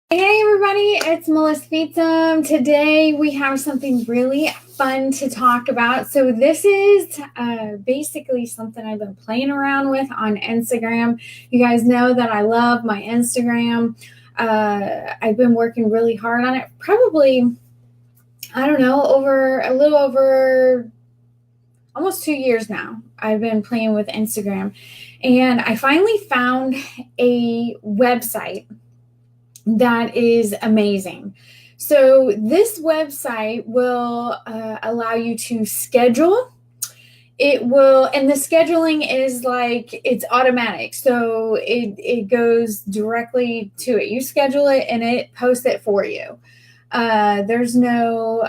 Hey everybody, it's Melissa Feetsum. Today we have something really fun to talk about. So this is basically something I've been playing around with on Instagram. You guys know that I love my Instagram. I've been working really hard on it. Probably, I don't know, a little over almost 2 years now. I've been playing with Instagram. And I finally found a website that is amazing. So this website will allow you to schedule. It will, and the scheduling is like, it's automatic. So it goes directly to it. You schedule it and it posts it for you. There's no,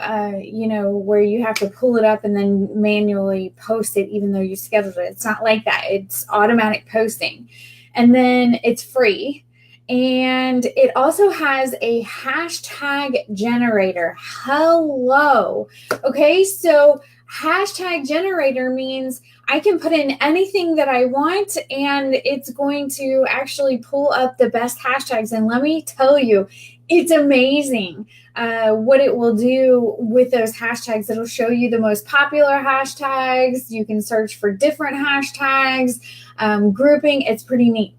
where you have to pull it up and then manually post it, even though you scheduled it. It's not like that. It's automatic posting. And then it's free. And it also has a hashtag generator. Hello. Okay, so hashtag generator means I can put in anything that I want and it's going to actually pull up the best hashtags. And let me tell you, it's amazing what it will do with those hashtags. It'll show you the most popular hashtags. You can search for different hashtags, grouping. It's pretty neat.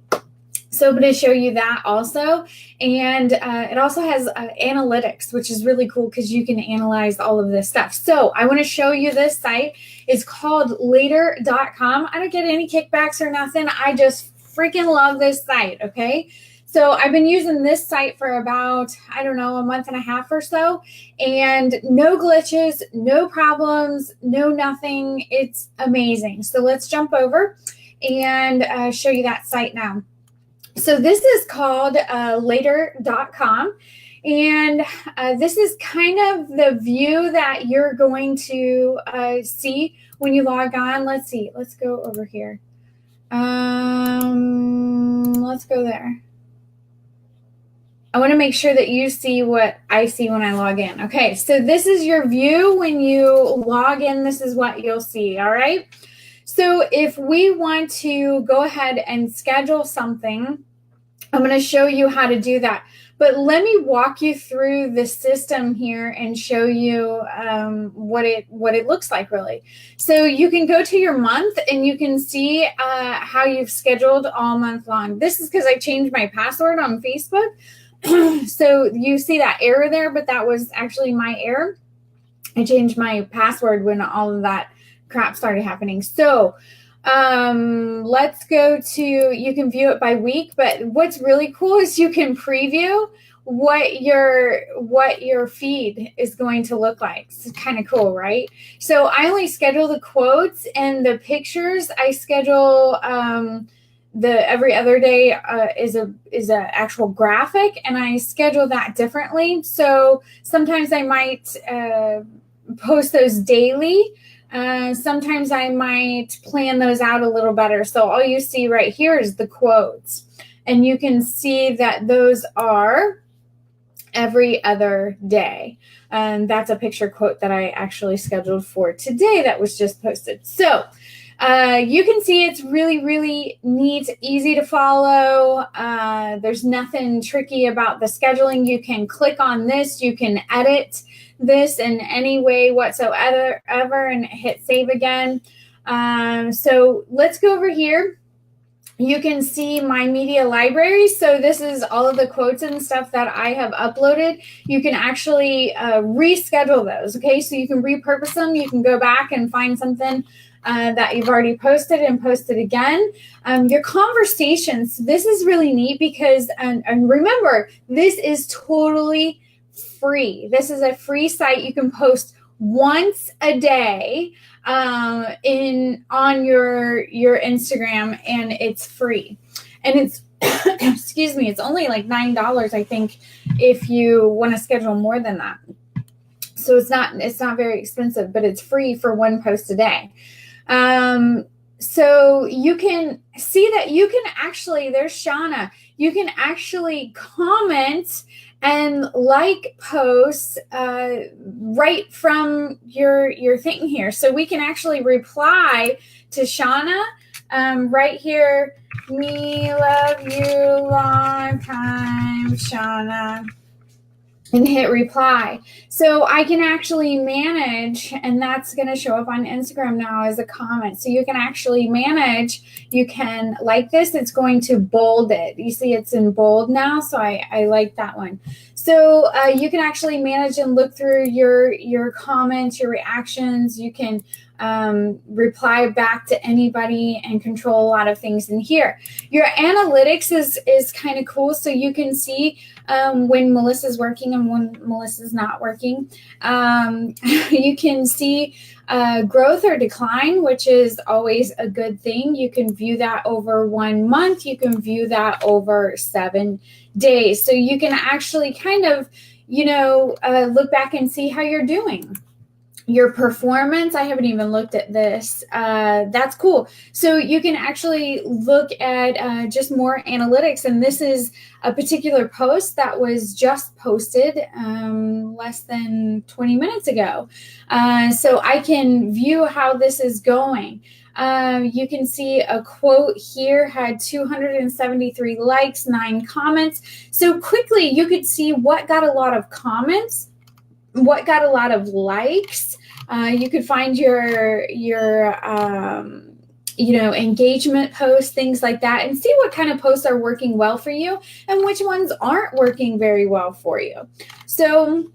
So I'm going to show you that also. And it also has analytics, which is really cool because you can analyze all of this stuff. So I want to show you this site. It's called later.com. I don't get any kickbacks or nothing. I just freaking love this site. Okay. So I've been using this site for about, I don't know, a month and a half or so, and no glitches, no problems, no nothing. It's amazing. So let's jump over and show you that site now. So this is called later.com, and this is kind of the view that you're going to see when you log on. Let's see. Let's go over here. Let's go there. I want to make sure that you see what I see when I log in. Okay, so this is your view when you log in. This is what you'll see, all right? So if we want to go ahead and schedule something, I'm going to show you how to do that. But let me walk you through the system here and show you what it looks like, really. So you can go to your month and you can see how you've scheduled all month long. This is because I changed my password on Facebook. So you see that error there, but that was actually my error. I changed my password when all of that crap started happening. So let's go to, you can view it by week, but what's really cool is you can preview what your feed is going to look like. It's kind of cool, right? So I only schedule the quotes and the pictures. I schedule the every other day is a actual graphic, and I schedule that differently. So sometimes I might post those daily. Sometimes I might plan those out a little better. So all you see right here is the quotes, and you can see that those are every other day. And that's a picture quote that I actually scheduled for today that was just posted. So you can see it's really, really neat, easy to follow. There's nothing tricky about the scheduling. You can click on this. You can edit this in any way whatsoever and hit save again. So let's go over here. You can see my media library. So this is all of the quotes and stuff that I have uploaded. You can actually reschedule those. Okay, so you can repurpose them. You can go back and find something that you've already posted and post it again. Your conversations. This is really neat because, and remember, this is totally free. This is a free site. You can post once a day on your Instagram, and it's free. And it's excuse me, it's only like $9, I think, if you want to schedule more than that. So it's not very expensive, but it's free for one post a day. So you can see that you can actually, there's Shauna, you can actually comment and like posts right from your thing here. So we can actually reply to Shauna right here, me love you long time, Shauna, and hit reply. So I can actually manage, and that's going to show up on Instagram now as a comment. So you can actually manage, you can like this, it's going to bold it. You see it's in bold now, so I like that one. So you can actually manage and look through your comments, your reactions. You can reply back to anybody and control a lot of things in here. Your analytics is kind of cool, so you can see when Melissa's working and when Melissa's not working. You can see growth or decline, which is always a good thing. You can view that over 1 month. You can view that over 7 days. So you can actually kind of, look back and see how you're doing. Your performance, I haven't even looked at this. That's cool. So you can actually look at just more analytics. And this is a particular post that was just posted less than 20 minutes ago. So I can view how this is going. You can see a quote here had 273 likes, 9 comments. So quickly you could see what got a lot of comments, what got a lot of likes. You could find your engagement posts, things like that, and see what kind of posts are working well for you and which ones aren't working very well for you. So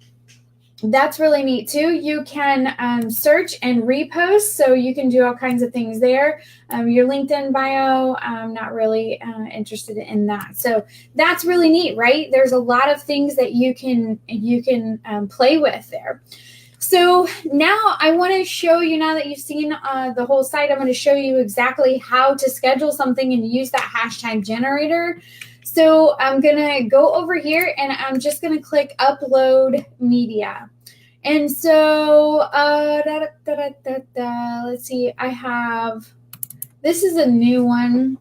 that's really neat too. You can search and repost, so you can do all kinds of things there. Your LinkedIn bio, I'm not really interested in that. So that's really neat, right? There's a lot of things that you can play with there. So now I want to show you, now that you've seen the whole site, I'm going to show you exactly how to schedule something and use that hashtag generator. So I'm going to go over here and I'm just going to click upload media. And so let's see, I have, this is a new one.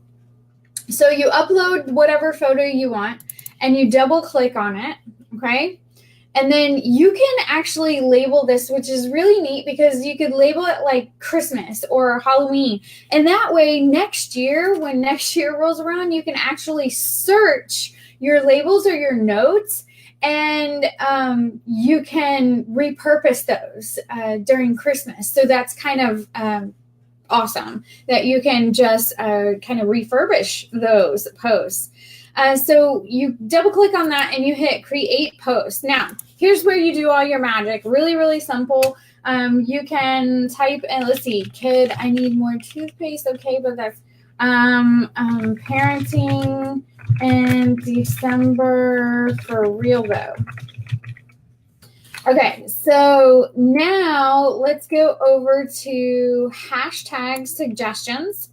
So you upload whatever photo you want and you double click on it, okay? And then you can actually label this, which is really neat because you could label it like Christmas or Halloween. And that way next year, when next year rolls around, you can actually search your labels or your notes, and you can repurpose those during Christmas. So that's kind of awesome that you can just kind of refurbish those posts. So you double click on that and you hit create post. Now, here's where you do all your magic. Really, really simple. You can type in, let's see, kid, I need more toothpaste. Okay, but that's parenting in December for real though. Okay, so now let's go over to hashtag suggestions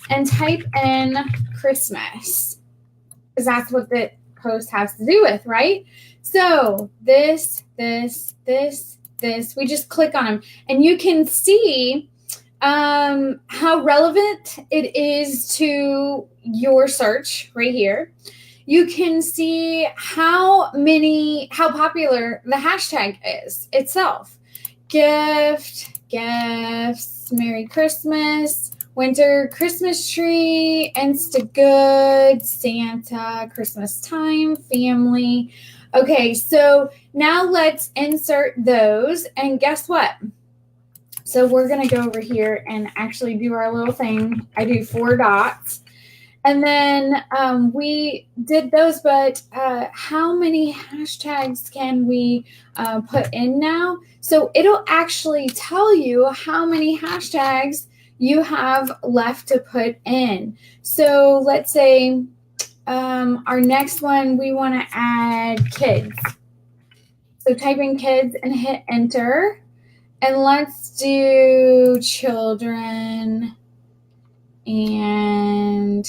and type in Christmas, because that's what the post has to do with, right? So this, we just click on them and you can see how relevant it is to your search right here. You can see how popular the hashtag is itself. Gift, gifts, Merry Christmas, winter Christmas tree, Insta good, Santa, Christmas time, family. Okay, so now let's insert those. And guess what? So we're going to go over here and actually do our little thing. I do 4 dots. And then we did those, but how many hashtags can we put in now? So it'll actually tell you how many hashtags you have left to put in. So let's say our next one, we want to add kids. So type in kids and hit enter. And let's do children and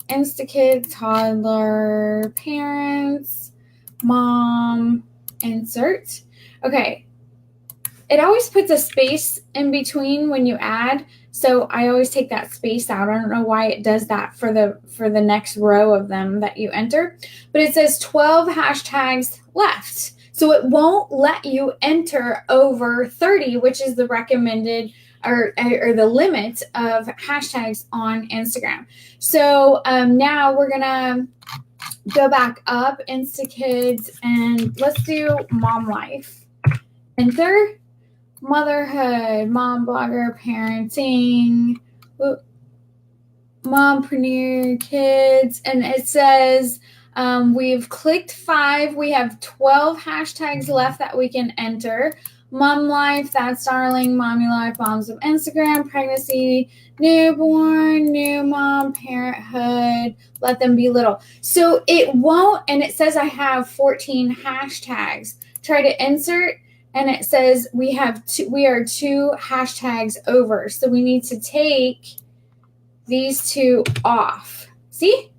InstaKid, toddler, parents, mom, insert. Okay. It always puts a space in between when you add. So I always take that space out. I don't know why it does that for the next row of them that you enter, but it says 12 hashtags left. So it won't let you enter over 30, which is the recommended or the limit of hashtags on Instagram. So now we're gonna go back up InstaKids and let's do mom life. Enter motherhood, mom blogger, parenting, mompreneur, kids, and it says we've clicked 5. We have 12 hashtags left that we can enter. Mom life, that's darling, mommy life, moms of Instagram, pregnancy, newborn, new mom, parenthood, let them be little. So it won't, and it says I have 14 hashtags. Try to insert, and it says we are 2 hashtags over. So we need to take these 2 off. See?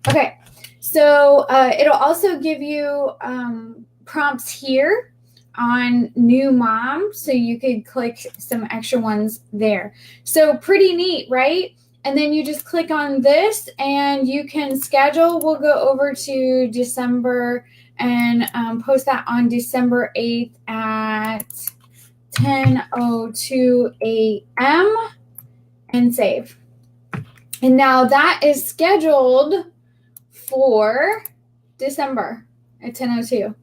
Okay. So it'll also give you prompts here on new mom, so you could click some extra ones there. So pretty neat, right? And then you just click on this and you can schedule. We'll go over to December and post that on December 8th at 10:02 a.m. and save. And now that is scheduled for December at 10:02.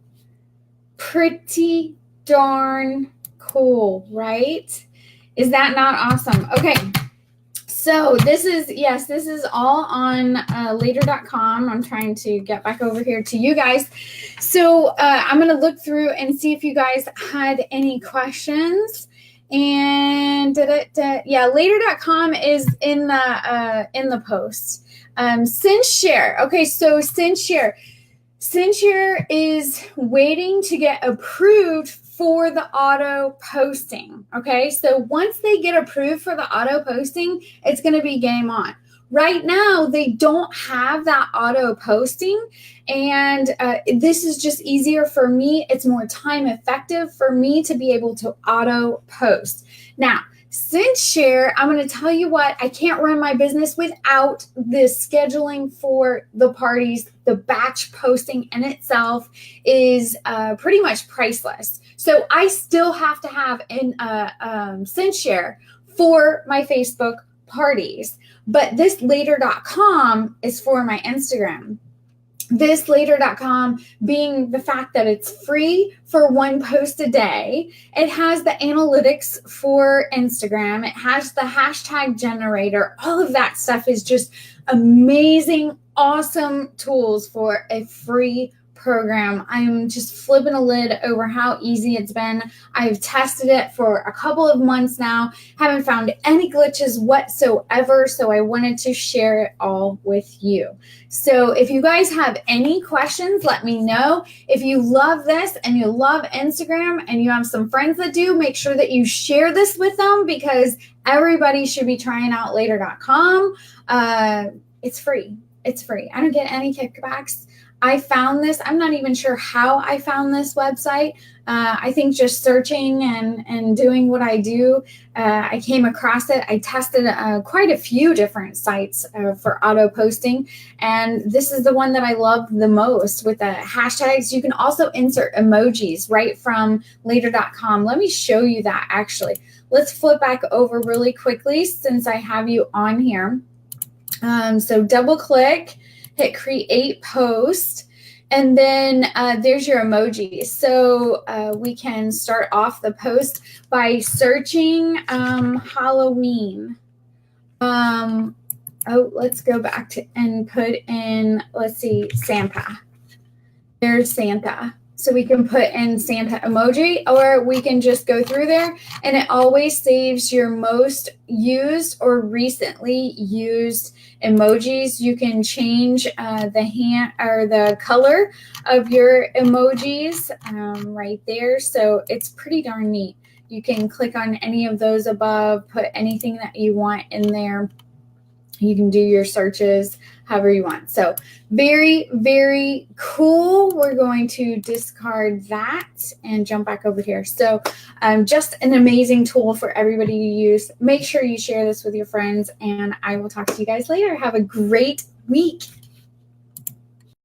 Pretty darn cool, right? Is that not awesome? Okay, so this is all on later.com. I'm trying to get back over here to you guys. So I'm going to look through and see if you guys had any questions. And yeah, later.com is in the post. Send share. Okay, so send share. SendShare is waiting to get approved for the auto posting. Okay, so once they get approved for the auto posting, it's going to be game on. Right now, they don't have that auto posting, and this is just easier for me. It's more time effective for me to be able to auto post. Now, SendShare, I'm going to tell you what, I can't run my business without this scheduling for the parties. The batch posting in itself is pretty much priceless. So I still have to have SendShare for my Facebook parties. But this later.com is for my Instagram. This later.com being the fact that it's free for 1 post a day. It has the analytics for Instagram. It has the hashtag generator. All of that stuff is just amazing, awesome tools for a free program. I'm just flipping a lid over how easy it's been. I've tested it for a couple of months now, haven't found any glitches whatsoever, so I wanted to share it all with you. So if you guys have any questions, let me know. If you love this and you love Instagram and you have some friends that do, make sure that you share this with them because everybody should be trying out later.com. It's free. It's free. I don't get any kickbacks. I found this. I'm not even sure how I found this website. I think just searching and doing what I do, I came across it. I tested quite a few different sites for auto posting, and this is the one that I love the most with the hashtags. You can also insert emojis right from later.com. Let me show you that actually. Let's flip back over really quickly since I have you on here. So double click, hit create post, and then there's your emojis. So we can start off the post by searching Halloween. Let's go back to and put in, let's see, Santa. There's Santa. So we can put in Santa emoji, or we can just go through there, and it always saves your most used or recently used emojis. You can change the hand or the color of your emojis right there. So it's pretty darn neat. You can click on any of those above, put anything that you want in there. You can do your searches however you want. So very, very cool. We're going to discard that and jump back over here. So just an amazing tool for everybody to use. Make sure you share this with your friends, and I will talk to you guys later. Have a great week.